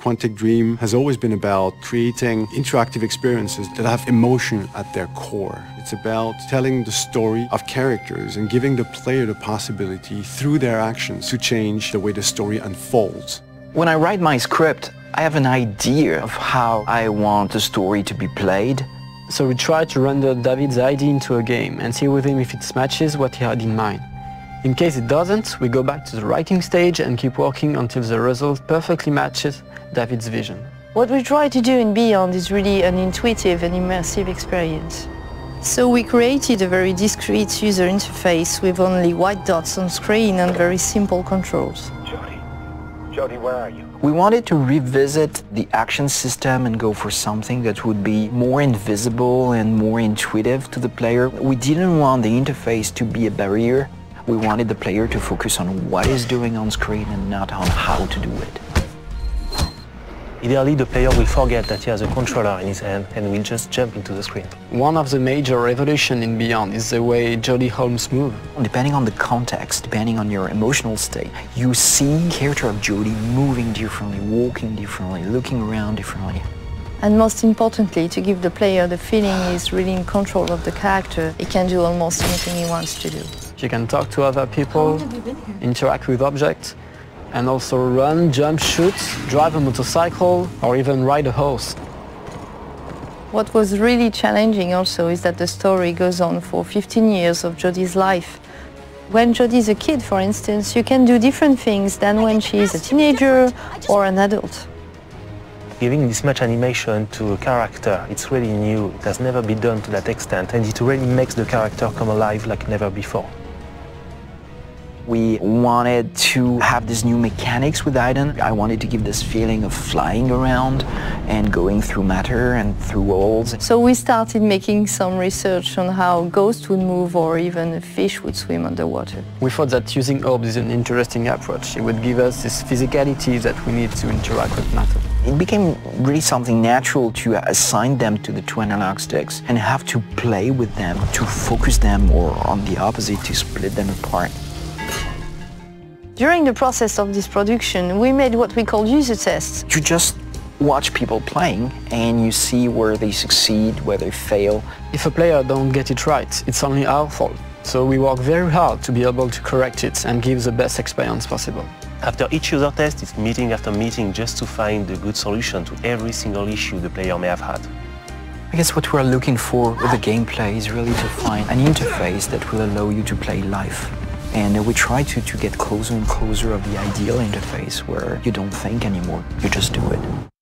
Quantic Dream has always been about creating interactive experiences that have emotion at their core. It's about telling the story of characters and giving the player the possibility, through their actions, to change the way the story unfolds. When I write my script, I have an idea of how I want the story to be played. So we try to render David's idea into a game and see with him if it matches what he had in mind. In case it doesn't, we go back to the writing stage and keep working until the result perfectly matches David's vision. What we try to do in Beyond is really an intuitive and immersive experience. So we created a very discreet user interface with only white dots on screen and very simple controls. Jody, where are you? We wanted to revisit the action system and go for something that would be more invisible and more intuitive to the player. We didn't want the interface to be a barrier. We wanted the player to focus on what he's doing on screen and not on how to do it. Ideally, the player will forget that he has a controller in his hand and will just jump into the screen. One of the major revolutions in Beyond is the way Jody Holmes moves. Depending on the context, depending on your emotional state, you see the character of Jody moving differently, walking differently, looking around differently. And most importantly, to give the player the feeling he's really in control of the character, he can do almost anything he wants to do. You can talk to other people, interact with objects, and also run, jump, shoot, drive a motorcycle, or even ride a horse. What was really challenging also is that the story goes on for 15 years of Jody's life. When Jody's a kid, for instance, you can do different things than when she's a teenager or an adult. Giving this much animation to a character, it's really new. It has never been done to that extent, and it really makes the character come alive like never before. We wanted to have these new mechanics with Aiden. I wanted to give this feeling of flying around and going through matter and through walls. So we started making some research on how ghosts would move or even a fish would swim underwater. We thought that using orbs is an interesting approach. It would give us this physicality that we need to interact with matter. It became really something natural to assign them to the two analog sticks and have to play with them, to focus them, or on the opposite, to split them apart. During the process of this production, we made what we call user tests. You just watch people playing and you see where they succeed, where they fail. If a player don't get it right, it's only our fault. So we work very hard to be able to correct it and give the best experience possible. After each user test, it's meeting after meeting just to find a good solution to every single issue the player may have had. I guess what we're looking for with the gameplay is really to find an interface that will allow you to play live. And we try to get closer and closer of the ideal interface where you don't think anymore, you just do it.